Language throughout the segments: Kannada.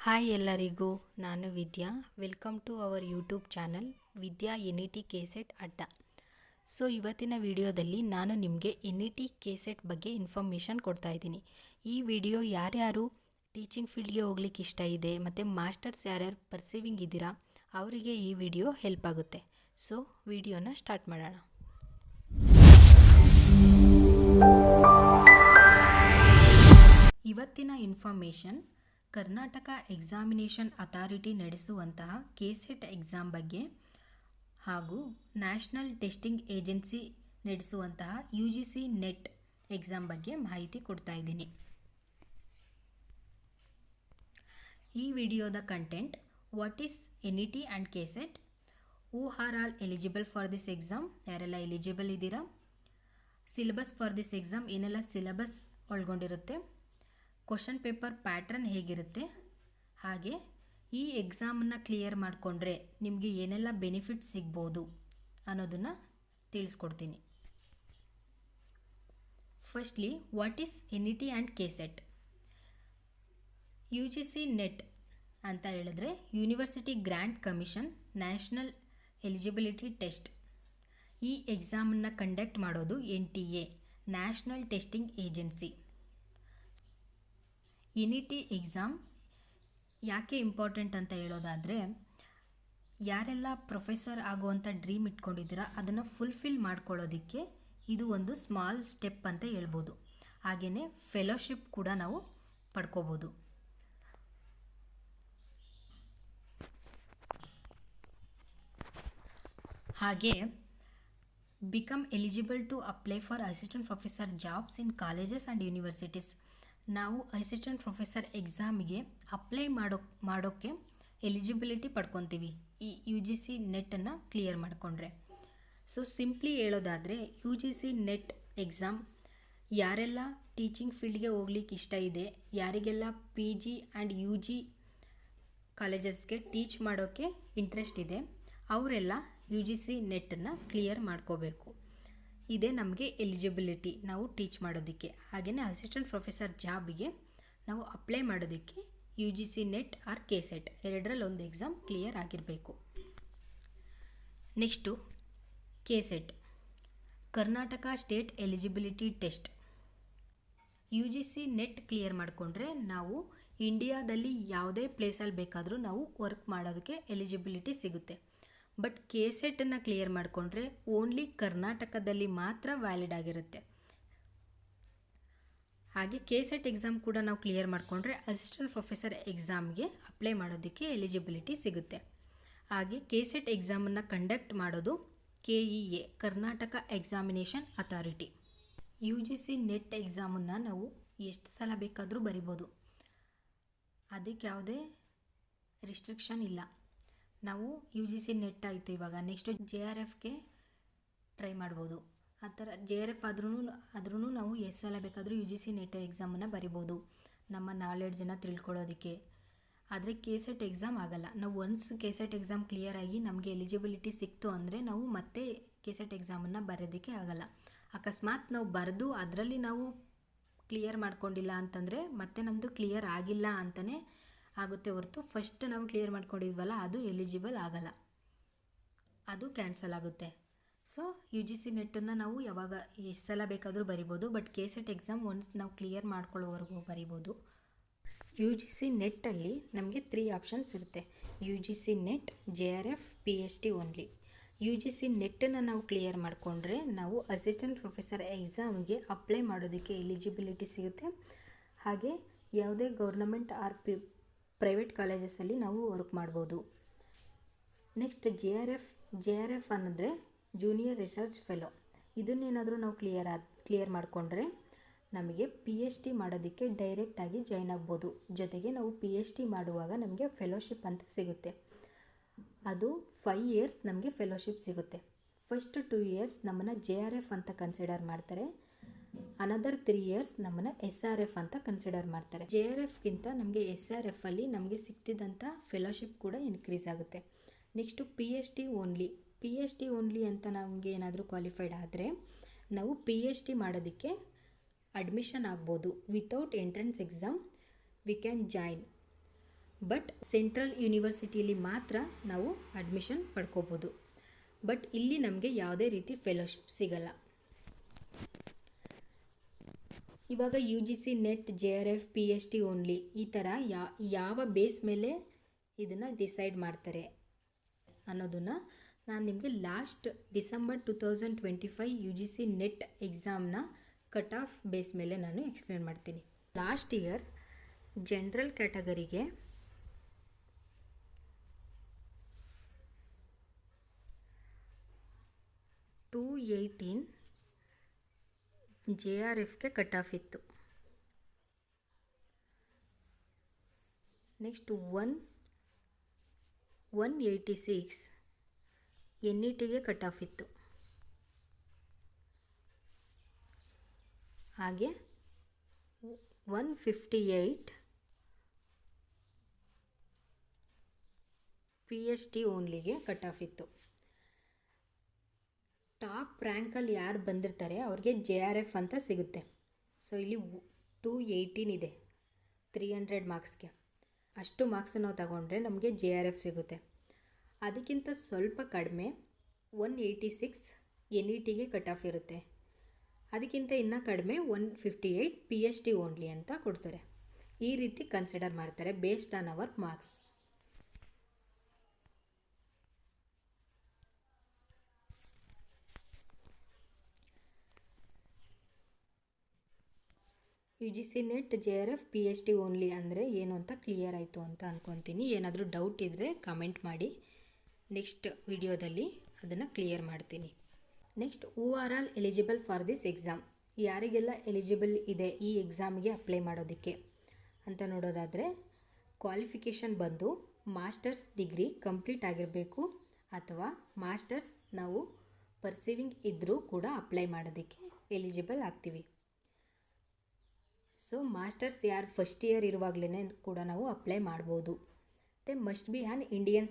ಹಾಯ್ ಎಲ್ಲರಿಗೂ, ನಾನು Vidya. Welcome to our YouTube channel Vidya NET KCET ಅಡ್ಡ. ಸೊ ಇವತ್ತಿನ ವಿಡಿಯೋದಲ್ಲಿ ನಾನು ನಿಮಗೆ NET KCET ಬಗ್ಗೆ ಇನ್ಫಾರ್ಮೇಷನ್ ಕೊಡ್ತಾ ಇದ್ದೀನಿ. ಈ ವಿಡಿಯೋ ಯಾರ್ಯಾರು ಟೀಚಿಂಗ್ ಫೀಲ್ಡ್ಗೆ ಹೋಗ್ಲಿಕ್ಕೆ ಇಷ್ಟ ಇದೆ ಮತ್ತು ಮಾಸ್ಟರ್ಸ್ ಯಾರ್ಯಾರು ಪರ್ಸೀವಿಂಗ್ ಇದ್ದೀರಾ ಅವರಿಗೆ ಈ ವಿಡಿಯೋ ಹೆಲ್ಪ್ ಆಗುತ್ತೆ. ಸೊ ವಿಡಿಯೋನ ಸ್ಟಾರ್ಟ್ ಮಾಡೋಣ. ಇವತ್ತಿನ ಇನ್ಫಾರ್ಮೇಷನ್ ಕರ್ನಾಟಕ ಎಕ್ಸಾಮಿನೇಷನ್ ಅಥಾರಿಟಿ ನಡೆಸುವಂತಹ KCET ಎಕ್ಸಾಮ್ ಬಗ್ಗೆ ಹಾಗೂ ನ್ಯಾಷನಲ್ ಟೆಸ್ಟಿಂಗ್ ಏಜೆನ್ಸಿ ನಡೆಸುವಂತಹ UGC ನೆಟ್ ಎಕ್ಸಾಮ್ ಬಗ್ಗೆ ಮಾಹಿತಿ ಕೊಡ್ತಾ ಇದ್ದೀನಿ. ಈ ವಿಡಿಯೋದ content: what is NET and KCET, who are all eligible for this exam, ಯಾರೆಲ್ಲ ಎಲಿಜಿಬಲ್ ಇದ್ದೀರಾ, ಸಿಲೆಬಸ್ ಫಾರ್ ದಿಸ್ ಎಕ್ಸಾಮ್, ಏನೆಲ್ಲ ಸಿಲೆಬಸ್ ಒಳಗೊಂಡಿರುತ್ತೆ, ಕ್ವಶನ್ ಪೇಪರ್ ಪ್ಯಾಟ್ರನ್ ಹೇಗಿರುತ್ತೆ, ಹಾಗೆ ಈ ಎಕ್ಸಾಮನ್ನು ಕ್ಲಿಯರ್ ಮಾಡಿಕೊಂಡ್ರೆ ನಿಮಗೆ ಏನೆಲ್ಲ ಬೆನಿಫಿಟ್ ಸಿಗ್ಬೋದು ಅನ್ನೋದನ್ನು ತಿಳಿಸ್ಕೊಡ್ತೀನಿ. Firstly, what is NET and KCET? UGC net ಅಂತ ಹೇಳಿದ್ರೆ university grant commission national eligibility test. ಈ ಎಕ್ಸಾಮನ್ನು ಕಂಡಕ್ಟ್ ಮಾಡೋದು NTA, national testing agency. NET exam ಯಾಕೆ ಇಂಪಾರ್ಟೆಂಟ್ ಅಂತ ಹೇಳೋದಾದರೆ, ಯಾರೆಲ್ಲ ಪ್ರೊಫೆಸರ್ ಆಗುವಂಥ ಡ್ರೀಮ್ ಇಟ್ಕೊಂಡಿದ್ದೀರಾ ಅದನ್ನು ಫುಲ್ಫಿಲ್ ಮಾಡ್ಕೊಳ್ಳೋದಕ್ಕೆ ಇದು ಒಂದು ಸ್ಮಾಲ್ ಸ್ಟೆಪ್ ಅಂತ ಹೇಳ್ಬೋದು. ಹಾಗೆಯೇ ಫೆಲೋಶಿಪ್ ಕೂಡ ನಾವು ಪಡ್ಕೋಬೋದು. ಹಾಗೆ become eligible to apply for assistant professor jobs in colleges and universities. ನಾವು ಅಸಿಸ್ಟೆಂಟ್ ಪ್ರೊಫೆಸರ್ ಎಕ್ಸಾಮಿಗೆ ಅಪ್ಲೈ ಮಾಡೋಕ್ಕೆ ಎಲಿಜಿಬಿಲಿಟಿ ಪಡ್ಕೊತೀವಿ ಈ UGC ನೆಟ್ಟನ್ನು ಕ್ಲಿಯರ್ ಮಾಡಿಕೊಂಡ್ರೆ. ಸೊ ಸಿಂಪ್ಲಿ ಹೇಳೋದಾದರೆ UGC ನೆಟ್ ಎಕ್ಸಾಮ್ ಯಾರೆಲ್ಲ ಟೀಚಿಂಗ್ ಫೀಲ್ಡ್ಗೆ ಹೋಗ್ಲಿಕ್ಕೆ ಇಷ್ಟ ಇದೆ, ಯಾರಿಗೆಲ್ಲ PG ಆ್ಯಂಡ್ UG ಕಾಲೇಜಸ್ಗೆ ಟೀಚ್ ಮಾಡೋಕ್ಕೆ ಇಂಟ್ರೆಸ್ಟ್ ಇದೆ, ಅವರೆಲ್ಲ UGC ನೆಟ್ಟನ್ನು ಕ್ಲಿಯರ್ ಮಾಡ್ಕೋಬೇಕು. ಇದೇ ನಮಗೆ ಎಲಿಜಿಬಿಲಿಟಿ ನಾವು ಟೀಚ್ ಮಾಡೋದಕ್ಕೆ. ಹಾಗೆಯೇ ಅಸಿಸ್ಟೆಂಟ್ ಪ್ರೊಫೆಸರ್ ಜಾಬಿಗೆ ನಾವು ಅಪ್ಲೈ ಮಾಡೋದಕ್ಕೆ UGC ನೆಟ್ ಆರ್ KCET ಎರಡರಲ್ಲಿ ಒಂದು ಎಕ್ಸಾಮ್ ಕ್ಲಿಯರ್ ಆಗಿರಬೇಕು. Next KCET, Karnataka state eligibility test. UGC net clear ಮಾಡಿಕೊಂಡ್ರೆ ನಾವು ಇಂಡಿಯಾದಲ್ಲಿ ಯಾವುದೇ ಪ್ಲೇಸಲ್ಲಿ ಬೇಕಾದರೂ ನಾವು ವರ್ಕ್ ಮಾಡೋದಕ್ಕೆ ಎಲಿಜಿಬಿಲಿಟಿ ಸಿಗುತ್ತೆ. ಬಟ್ KCETನ್ನು ಕ್ಲಿಯರ್ ಮಾಡಿಕೊಂಡ್ರೆ ಓನ್ಲಿ ಕರ್ನಾಟಕದಲ್ಲಿ ಮಾತ್ರ ವ್ಯಾಲಿಡ್ ಆಗಿರುತ್ತೆ. ಹಾಗೆ KCET ಎಕ್ಸಾಮ್ ಕೂಡ ನಾವು ಕ್ಲಿಯರ್ ಮಾಡಿಕೊಂಡ್ರೆ ಅಸಿಸ್ಟೆಂಟ್ ಪ್ರೊಫೆಸರ್ ಎಕ್ಸಾಮ್ಗೆ ಅಪ್ಲೈ ಮಾಡೋದಕ್ಕೆ ಎಲಿಜಿಬಿಲಿಟಿ ಸಿಗುತ್ತೆ. ಹಾಗೆ KCET ಎಕ್ಸಾಮನ್ನು ಕಂಡಕ್ಟ್ ಮಾಡೋದು KEA, Karnataka examination authority. UGC NET ಎಕ್ಸಾಮನ್ನು ನಾವು ಎಷ್ಟು ಸಲ ಬೇಕಾದರೂ ಬರಿಬೋದು, ಅದಕ್ಕೆ ಯಾವುದೇ ರಿಸ್ಟ್ರಿಕ್ಷನ್ ಇಲ್ಲ. ನಾವು UGC ನೆಟ್ ಆಯಿತು, ಇವಾಗ ನೆಕ್ಸ್ಟು JRFಗೆ ಟ್ರೈ ಮಾಡ್ಬೋದು. ಆ ಥರ JRF ಆದ್ರೂ ನಾವು ಎಷ್ಟು ಸಲ ಬೇಕಾದರೂ UGC ನೆಟ್ ಎಕ್ಸಾಮನ್ನು ಬರಿಬೋದು ನಮ್ಮ ನಾಲೆಡ್ಜನ್ನು ತಿಳ್ಕೊಳ್ಳೋದಕ್ಕೆ. ಆದರೆ KCET ಎಕ್ಸಾಮ್ ಆಗಲ್ಲ. ನಾವು ಒನ್ಸ್ KCET ಎಕ್ಸಾಮ್ ಕ್ಲಿಯರ್ ಆಗಿ ನಮಗೆ ಎಲಿಜಿಬಿಲಿಟಿ ಸಿಕ್ತು ಅಂದರೆ ನಾವು ಮತ್ತೆ KCET ಎಕ್ಸಾಮನ್ನು ಬರೋದಕ್ಕೆ ಆಗಲ್ಲ. ಅಕಸ್ಮಾತ್ ನಾವು ಬರೆದು ಅದರಲ್ಲಿ ನಾವು ಕ್ಲಿಯರ್ ಮಾಡ್ಕೊಂಡಿಲ್ಲ ಅಂತಂದರೆ ಮತ್ತೆ ನಮ್ಮದು ಕ್ಲಿಯರ್ ಆಗಿಲ್ಲ ಅಂತಲೇ ಆಗುತ್ತೆ ಹೊರತು ಫಸ್ಟ್ ನಾವು ಕ್ಲಿಯರ್ ಮಾಡ್ಕೊಂಡಿದ್ವಲ್ಲ ಅದು ಎಲಿಜಿಬಲ್ ಆಗಲ್ಲ, ಅದು ಕ್ಯಾನ್ಸಲ್ ಆಗುತ್ತೆ. ಸೊ UGC ನೆಟ್ಟನ್ನು ನಾವು ಯಾವಾಗ ಎಷ್ಟು ಸಲ ಬೇಕಾದರೂ ಬರಿಬೋದು. ಬಟ್ KCET ಎಕ್ಸಾಮ್ ಒನ್ಸ್ ನಾವು ಕ್ಲಿಯರ್ ಮಾಡ್ಕೊಳ್ಳೋವರೆಗೂ ಬರಿಬೋದು. UGC ನೆಟ್ಟಲ್ಲಿ ನಮಗೆ 3 ಆಪ್ಷನ್ಸ್ ಇರುತ್ತೆ: UGC net, JRF, PhD only. UGC ನೆಟ್ಟನ್ನು ನಾವು ಕ್ಲಿಯರ್ ಮಾಡಿಕೊಂಡ್ರೆ ನಾವು ಅಸಿಸ್ಟೆಂಟ್ ಪ್ರೊಫೆಸರ್ ಎಕ್ಸಾಮ್ಗೆ ಅಪ್ಲೈ ಮಾಡೋದಕ್ಕೆ ಎಲಿಜಿಬಿಲಿಟಿ ಸಿಗುತ್ತೆ. ಹಾಗೆ ಯಾವುದೇ ಗೌರ್ನಮೆಂಟ್ ಆರ್ ಪ್ರೈವೇಟ್ ಕಾಲೇಜಸಲ್ಲಿ ನಾವು ವರ್ಕ್ ಮಾಡ್ಬೋದು. ನೆಕ್ಸ್ಟ್ JRF ಅನ್ನೋದ್ರೆ ಜೂನಿಯರ್ ರಿಸರ್ಚ್ ಫೆಲೋ. ಇದನ್ನೇನಾದರೂ ನಾವು ಕ್ಲಿಯರ್ ಮಾಡಿಕೊಂಡ್ರೆ ನಮಗೆ PhD ಮಾಡೋದಕ್ಕೆ ಡೈರೆಕ್ಟಾಗಿ ಜಾಯ್ನ್ ಆಗ್ಬೋದು. ಜೊತೆಗೆ ನಾವು PhD ಮಾಡುವಾಗ ನಮಗೆ ಫೆಲೋಶಿಪ್ ಅಂತ ಸಿಗುತ್ತೆ. ಅದು 5 ಇಯರ್ಸ್ ನಮಗೆ ಫೆಲೋಶಿಪ್ ಸಿಗುತ್ತೆ. ಫಸ್ಟ್ 2 ಇಯರ್ಸ್ ನಮ್ಮನ್ನು JRF ಅಂತ ಕನ್ಸಿಡರ್ ಮಾಡ್ತಾರೆ. ಅನದರ್ 3 ಇಯರ್ಸ್ ನಮ್ಮನ್ನು SRF ಅಂತ ಕನ್ಸಿಡರ್ ಮಾಡ್ತಾರೆ. JRFಗಿಂತ ನಮಗೆ SRFಲ್ಲಿ ನಮಗೆ ಸಿಗ್ತಿದ್ದಂಥ ಫೆಲೋಶಿಪ್ ಕೂಡ ಇನ್ಕ್ರೀಸ್ ಆಗುತ್ತೆ. ನೆಕ್ಸ್ಟು PhD ಓನ್ಲಿ ಅಂತ ನಮಗೆ ಏನಾದರೂ ಕ್ವಾಲಿಫೈಡ್ ಆದರೆ ನಾವು PhD ಮಾಡೋದಕ್ಕೆ ಅಡ್ಮಿಷನ್ ಆಗ್ಬೋದು. Without entrance exam we can join. But central ಯೂನಿವರ್ಸಿಟಿಯಲ್ಲಿ ಮಾತ್ರ ನಾವು ಅಡ್ಮಿಷನ್ ಪಡ್ಕೋಬೋದು. ಬಟ್ ಇಲ್ಲಿ ನಮಗೆ ಯಾವುದೇ ರೀತಿ ಫೆಲೋಶಿಪ್ ಸಿಗಲ್ಲ. ಇವಾಗ UGC net JRF PhD only ಈ ಥರ ಯಾವ ಬೇಸ್ ಮೇಲೆ ಇದನ್ನು ಡಿಸೈಡ್ ಮಾಡ್ತಾರೆ ಅನ್ನೋದನ್ನು ನಾನು ನಿಮಗೆ ಲಾಸ್ಟ್ ಡಿಸೆಂಬರ್ 2025 UGC ನೆಟ್ ಎಕ್ಸಾಮ್ನ ಕಟ್ ಆಫ್ ಬೇಸ್ ಮೇಲೆ ನಾನು ಎಕ್ಸ್ಪ್ಲೇನ್ ಮಾಡ್ತೀನಿ. ಲಾಸ್ಟ್ ಇಯರ್ ಜನರಲ್ ಕ್ಯಾಟಗರಿಗೆ 218 JRFಗೆ ಕಟ್ ಆಫ್ ಇತ್ತು. ನೆಕ್ಸ್ಟ್ 186 NETಗೆ ಕಟ್ ಆಫ್ ಇತ್ತು. ಹಾಗೆ 158 PhD ಓನ್ಲಿಗೆ ಕಟ್ ಆಫ್ ಇತ್ತು. ಟಾಪ್ ರ್ಯಾಂಕಲ್ಲಿ ಯಾರು ಬಂದಿರ್ತಾರೆ ಅವ್ರಿಗೆ JRF ಅಂತ ಸಿಗುತ್ತೆ. ಸೊ ಇಲ್ಲಿ 218 ಇದೆ 300 ಮಾರ್ಕ್ಸ್ಗೆ. ಅಷ್ಟು ಮಾರ್ಕ್ಸ್ ನಾವು ತಗೊಂಡ್ರೆ ನಮಗೆ JRF ಸಿಗುತ್ತೆ. ಅದಕ್ಕಿಂತ ಸ್ವಲ್ಪ ಕಡಿಮೆ 186 NETಗೆ ಕಟ್ ಆಫ್ ಇರುತ್ತೆ. ಅದಕ್ಕಿಂತ ಇನ್ನೂ ಕಡಿಮೆ 158 PhD ಓನ್ಲಿ ಅಂತ ಕೊಡ್ತಾರೆ. ಈ ರೀತಿ ಕನ್ಸಿಡರ್ ಮಾಡ್ತಾರೆ based on our marks. UGC net JRF PhD only ಅಂದರೆ ಏನು ಅಂತ ಕ್ಲಿಯರ್ ಆಯಿತು ಅಂತ ಅಂದ್ಕೊತೀನಿ. ಏನಾದರೂ ಡೌಟ್ ಇದ್ದರೆ ಕಮೆಂಟ್ ಮಾಡಿ, ನೆಕ್ಸ್ಟ್ ವಿಡಿಯೋದಲ್ಲಿ ಅದನ್ನು ಕ್ಲಿಯರ್ ಮಾಡ್ತೀನಿ. Next who are all eligible for this exam, ಯಾರಿಗೆಲ್ಲ ಎಲಿಜಿಬಲ್ ಇದೆ ಈ ಎಕ್ಸಾಮ್ಗೆ ಅಪ್ಲೈ ಮಾಡೋದಕ್ಕೆ ಅಂತ ನೋಡೋದಾದರೆ, ಕ್ವಾಲಿಫಿಕೇಷನ್ ಬಂದು ಮಾಸ್ಟರ್ಸ್ ಡಿಗ್ರಿ ಕಂಪ್ಲೀಟ್ ಆಗಿರಬೇಕು ಅಥವಾ ಮಾಸ್ಟರ್ಸ್ ನಾವು ಪರ್ಸೀವಿಂಗ್ ಇದ್ದರೂ ಕೂಡ ಅಪ್ಲೈ ಮಾಡೋದಕ್ಕೆ ಎಲಿಜಿಬಲ್ ಆಗ್ತೀವಿ. ಸೊ ಮಾಸ್ಟರ್ಸ್ ಯಾರು ಫಸ್ಟ್ ಇಯರ್ ಇರುವಾಗಲೇ ಕೂಡ ನಾವು ಅಪ್ಲೈ ಮಾಡ್ಬೋದು. ಮತ್ತು must be on Indian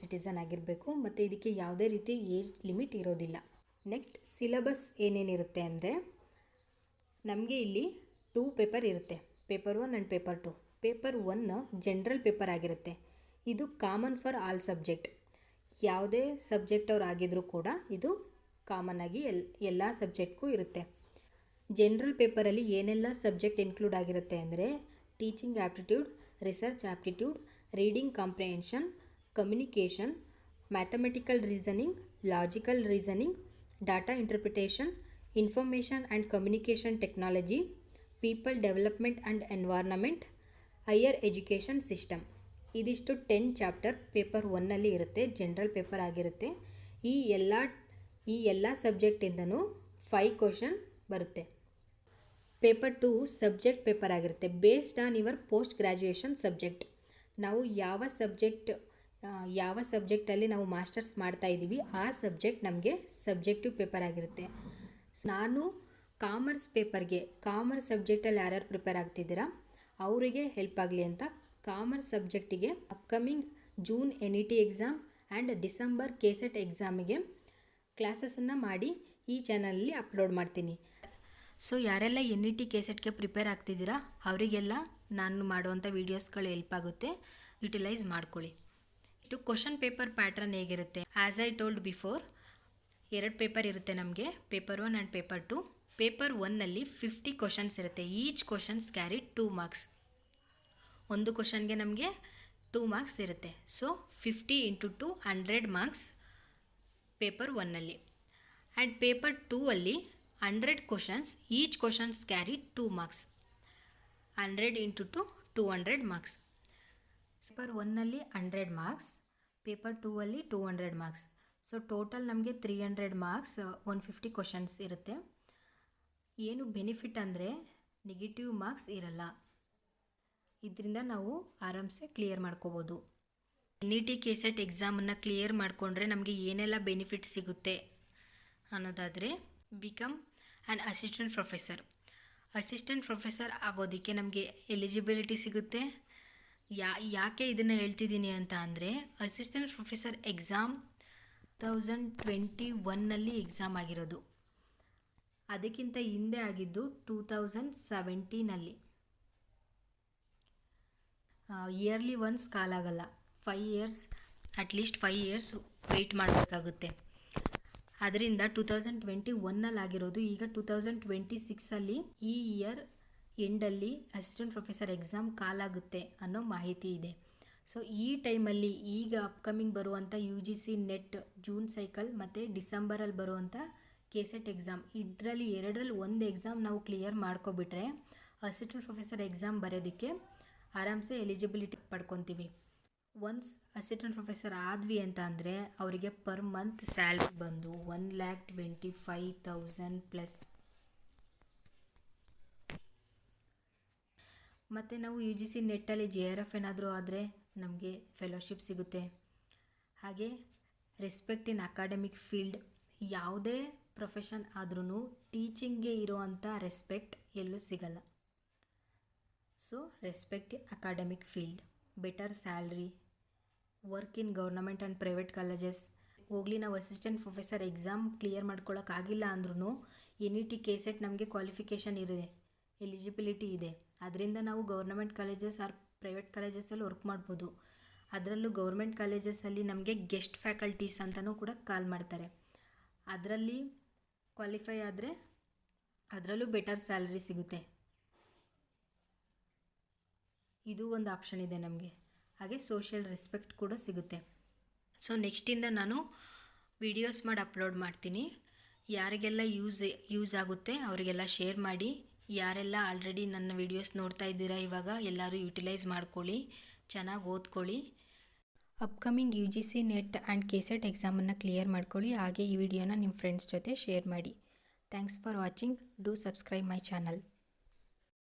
citizen ಆಗಿರಬೇಕು ಮತ್ತು ಇದಕ್ಕೆ ಯಾವುದೇ ರೀತಿ ಏಜ್ ಲಿಮಿಟ್ ಇರೋದಿಲ್ಲ. ನೆಕ್ಸ್ಟ್ ಸಿಲೆಬಸ್ ಏನೇನಿರುತ್ತೆ ಅಂದರೆ, ನಮಗೆ ಇಲ್ಲಿ 2 ಪೇಪರ್ ಇರುತ್ತೆ, paper 1 and paper 2. Paper 1 general paper ಆಗಿರುತ್ತೆ. ಇದು ಕಾಮನ್ ಫಾರ್ ಆಲ್ ಸಬ್ಜೆಕ್ಟ್, ಯಾವುದೇ ಸಬ್ಜೆಕ್ಟ್ ಅವ್ರು ಆಗಿದ್ರೂ ಕೂಡ ಇದು ಕಾಮನ್ ಆಗಿ ಎಲ್ಲ ಸಬ್ಜೆಕ್ಟ್ಗೂ ಇರುತ್ತೆ. ಜನರಲ್ ಪೇಪರಲ್ಲಿ ಏನೆಲ್ಲ ಸಬ್ಜೆಕ್ಟ್ ಇನ್ಕ್ಲೂಡ್ ಆಗಿರುತ್ತೆ ಅಂದರೆ, teaching aptitude, research aptitude, reading comprehension, communication, mathematical reasoning, logical reasoning, data interpretation, information and communication technology, people development and environment, higher education system. ಇದಿಷ್ಟು 10 ಚಾಪ್ಟರ್ ಪೇಪರ್ 1ನಲ್ಲಿ ಇರುತ್ತೆ, ಜನರಲ್ ಪೇಪರ್ ಆಗಿರುತ್ತೆ. ಈ ಎಲ್ಲ ಸಬ್ಜೆಕ್ಟಿಂದನೂ 5 ಕ್ವಶನ್ ಬರುತ್ತೆ. ಪೇಪರ್ 2 ಸಬ್ಜೆಕ್ಟ್ ಪೇಪರ್ ಆಗಿರುತ್ತೆ, based on your post graduation subject. ನಾವು ಯಾವ ಸಬ್ಜೆಕ್ಟಲ್ಲಿ ನಾವು ಮಾಸ್ಟರ್ಸ್ ಮಾಡ್ತಾ ಇದ್ದೀವಿ ಆ ಸಬ್ಜೆಕ್ಟ್ ನಮಗೆ ಸಬ್ಜೆಕ್ಟಿವ್ ಪೇಪರ್ ಆಗಿರುತ್ತೆ. ನಾನು ಕಾಮರ್ಸ್ ಸಬ್ಜೆಕ್ಟಲ್ಲಿ ಯಾರ್ಯಾರು ಪ್ರಿಪೇರ್ ಆಗ್ತಿದ್ದೀರಾ ಅವರಿಗೆ ಹೆಲ್ಪ್ ಆಗಲಿ ಅಂತ ಕಾಮರ್ಸ್ ಸಬ್ಜೆಕ್ಟಿಗೆ upcoming June NET exam and December KCET ಎಕ್ಸಾಮಿಗೆ ಕ್ಲಾಸಸನ್ನು ಮಾಡಿ ಈ ಚಾನಲಲ್ಲಿ ಅಪ್ಲೋಡ್ ಮಾಡ್ತೀನಿ. ಸೊ ಯಾರೆಲ್ಲ NET KCETಗೆ ಪ್ರಿಪೇರ್ ಆಗ್ತಿದ್ದೀರಾ ಅವರಿಗೆಲ್ಲ ನಾನು ಮಾಡುವಂಥ ವೀಡಿಯೋಸ್ಗಳು ಹೆಲ್ಪ್ ಆಗುತ್ತೆ, ಯುಟಿಲೈಸ್ ಮಾಡ್ಕೊಳ್ಳಿ. ಇದು ಕ್ವಶನ್ ಪೇಪರ್ ಪ್ಯಾಟ್ರನ್ ಹೇಗಿರುತ್ತೆ, as I told before 2 paper ಇರುತ್ತೆ ನಮಗೆ, ಪೇಪರ್ 1 ಆ್ಯಂಡ್ ಪೇಪರ್ 2. ಪೇಪರ್ 1ನಲ್ಲಿ 50 ಕ್ವಶನ್ಸ್ ಇರುತ್ತೆ. Each questions carry 2 marks. ಒಂದು ಕ್ವಶನ್ಗೆ ನಮಗೆ 2 ಮಾರ್ಕ್ಸ್ ಇರುತ್ತೆ. ಸೊ 50 × 2 100 ಮಾರ್ಕ್ಸ್ ಪೇಪರ್ 1ನಲ್ಲಿ. ಆ್ಯಂಡ್ ಪೇಪರ್ 2ಅಲ್ಲಿ 100 questions, each questions carry 2 marks. 100 × 2 200 marks. Paper 1ನಲ್ಲಿ 100 ಮಾರ್ಕ್ಸ್, ಪೇಪರ್ 2ಅಲ್ಲಿ 200 ಮಾರ್ಕ್ಸ್. ಸೊ ಟೋಟಲ್ ನಮಗೆ 300 ಮಾರ್ಕ್ಸ್, 150 ಕ್ವಶನ್ಸ್ ಇರುತ್ತೆ. ಏನು ಬೆನಿಫಿಟ್ ಅಂದರೆ ನೆಗೆಟಿವ್ ಮಾರ್ಕ್ಸ್ ಇರಲ್ಲ. ಇದರಿಂದ ನಾವು ಆರಾಮ್ಸೆ ಕ್ಲಿಯರ್ ಮಾಡ್ಕೋಬೋದು. NET KCET ಎಕ್ಸಾಮನ್ನು ಕ್ಲಿಯರ್ ಮಾಡಿಕೊಂಡ್ರೆ ನಮಗೆ ಏನೆಲ್ಲ ಬೆನಿಫಿಟ್ ಸಿಗುತ್ತೆ ಅನ್ನೋದಾದರೆ, ಬಿಕಮ್ ಆ್ಯನ್ ಅಸಿಸ್ಟೆಂಟ್ ಪ್ರೊಫೆಸರ್ ಆಗೋದಕ್ಕೆ ನಮಗೆ ಎಲಿಜಿಬಿಲಿಟಿ ಸಿಗುತ್ತೆ. ಯಾಕೆ ಇದನ್ನು ಹೇಳ್ತಿದ್ದೀನಿ ಅಂತ ಅಂದರೆ, ಅಸಿಸ್ಟೆಂಟ್ ಪ್ರೊಫೆಸರ್ ಎಕ್ಸಾಮ್ 2021ನಲ್ಲಿ ಎಕ್ಸಾಮ್ ಆಗಿರೋದು. ಅದಕ್ಕಿಂತ ಹಿಂದೆ ಆಗಿದ್ದು 2017ನಲ್ಲಿ. ಇಯರ್ಲಿ ಒನ್ಸ್ ಕಾಲ್ ಆಗಲ್ಲ, 5 ಇಯರ್ಸ್ ಅಟ್ಲೀಸ್ಟ್ 5 ಇಯರ್ಸ್ ವೆಯ್ಟ್ ಮಾಡಬೇಕಾಗುತ್ತೆ. ಅದರಿಂದ 2021 ಆಗಿರೋದು, ಈಗ 2026 ಈ ಇಯರ್ ಎಂಡಲ್ಲಿ ಅಸಿಸ್ಟೆಂಟ್ ಪ್ರೊಫೆಸರ್ ಎಕ್ಸಾಮ್ ಕಾಲಾಗುತ್ತೆ ಅನ್ನೋ ಮಾಹಿತಿ ಇದೆ. ಸೊ ಈ ಟೈಮಲ್ಲಿ ಈಗ ಅಪ್ಕಮಿಂಗ್ ಬರುವಂಥ UGC ನೆಟ್ ಜೂನ್ ಸೈಕಲ್ ಮತ್ತು ಡಿಸೆಂಬರಲ್ಲಿ ಬರುವಂಥ KCET ಎಕ್ಸಾಮ್, ಇದರಲ್ಲಿ ಎರಡರಲ್ಲಿ ಒಂದು ಎಕ್ಸಾಮ್ ನಾವು ಕ್ಲಿಯರ್ ಮಾಡ್ಕೊಬಿಟ್ರೆ ಅಸಿಸ್ಟೆಂಟ್ ಪ್ರೊಫೆಸರ್ ಎಕ್ಸಾಮ್ ಬರೋದಕ್ಕೆ ಆರಾಮ್ಸೆ ಎಲಿಜಿಬಿಲಿಟಿ ಪಡ್ಕೊತೀವಿ. ಒನ್ಸ್ ಅಸಿಸ್ಟೆಂಟ್ ಪ್ರೊಫೆಸರ್ ಆದ್ವಿ ಅಂತ ಅಂದರೆ ಅವರಿಗೆ ಪರ್ ಮಂತ್ ಸ್ಯಾಲ್ರಿ ಬಂದು 1,25,000 ಪ್ಲಸ್. ಮತ್ತು ನಾವು UGC ನೆಟ್ಟಲ್ಲಿ JRF ಏನಾದರೂ ಆದರೆ ನಮಗೆ ಫೆಲೋಶಿಪ್ ಸಿಗುತ್ತೆ. ಹಾಗೆ ರೆಸ್ಪೆಕ್ಟ್ ಇನ್ ಅಕಾಡೆಮಿಕ್ ಫೀಲ್ಡ್, ಯಾವುದೇ ಪ್ರೊಫೆಷನ್ ಆದ್ರೂ ಟೀಚಿಂಗ್ಗೆ ಇರುವಂಥ ರೆಸ್ಪೆಕ್ಟ್ ಎಲ್ಲೂ ಸಿಗಲ್ಲ. So respect in academic field, better salary, work in government and private colleges. ಹೋಗಲಿ ನಾವು ಅಸಿಸ್ಟೆಂಟ್ ಪ್ರೊಫೆಸರ್ ಎಕ್ಸಾಮ್ ಕ್ಲಿಯರ್ ಮಾಡ್ಕೊಳ್ಳೋಕ್ಕಾಗಿಲ್ಲ ಅಂದ್ರೂ NET KCET ನಮಗೆ ಕ್ವಾಲಿಫಿಕೇಷನ್ ಇದೆ, ಎಲಿಜಿಬಿಲಿಟಿ ಇದೆ. ಅದರಿಂದ ನಾವು ಗೌರ್ನಮೆಂಟ್ ಕಾಲೇಜಸ್ ಆರ್ ಪ್ರೈವೇಟ್ ಕಾಲೇಜಸಲ್ಲಿ ವರ್ಕ್ ಮಾಡ್ಬೋದು. ಅದರಲ್ಲೂ ಗೌರ್ಮೆಂಟ್ ಕಾಲೇಜಸಲ್ಲಿ ನಮಗೆ ಗೆಸ್ಟ್ ಫ್ಯಾಕಲ್ಟೀಸ್ ಅಂತಲೂ ಕೂಡ ಕಾಲ್ ಮಾಡ್ತಾರೆ. ಅದರಲ್ಲಿ ಕ್ವಾಲಿಫೈ ಆದರೆ ಅದರಲ್ಲೂ ಬೆಟರ್ ಸ್ಯಾಲ್ರಿ ಸಿಗುತ್ತೆ. ಇದು ಒಂದು ಆಪ್ಷನ್ ಇದೆ ನಮಗೆ. ಹಾಗೆ ಸೋಷಿಯಲ್ ರೆಸ್ಪೆಕ್ಟ್ ಕೂಡ ಸಿಗುತ್ತೆ. ಸೊ ನೆಕ್ಸ್ಟಿಂದ ನಾನು ವಿಡಿಯೋಸ್ ಮಾಡಿ ಅಪ್ಲೋಡ್ ಮಾಡ್ತೀನಿ. ಯಾರಿಗೆಲ್ಲ ಯೂಸ್ ಆಗುತ್ತೆ ಅವರಿಗೆಲ್ಲ ಶೇರ್ ಮಾಡಿ. ಯಾರೆಲ್ಲ ಆಲ್ರೆಡಿ ನನ್ನ ವಿಡಿಯೋಸ್ ನೋಡ್ತಾ ಇದ್ದೀರಾ ಇವಾಗ ಎಲ್ಲರೂ ಯುಟಿಲೈಸ್ ಮಾಡ್ಕೊಳ್ಳಿ, ಚೆನ್ನಾಗಿ ಓದ್ಕೊಳ್ಳಿ. Upcoming UGC NET and KCET ಎಕ್ಸಾಮನ್ನು ಕ್ಲಿಯರ್ ಮಾಡ್ಕೊಳ್ಳಿ. ಹಾಗೆ ಈ ವಿಡಿಯೋನ ನಿಮ್ಮ ಫ್ರೆಂಡ್ಸ್ ಜೊತೆ ಶೇರ್ ಮಾಡಿ. Thanks for watching. Do subscribe my channel.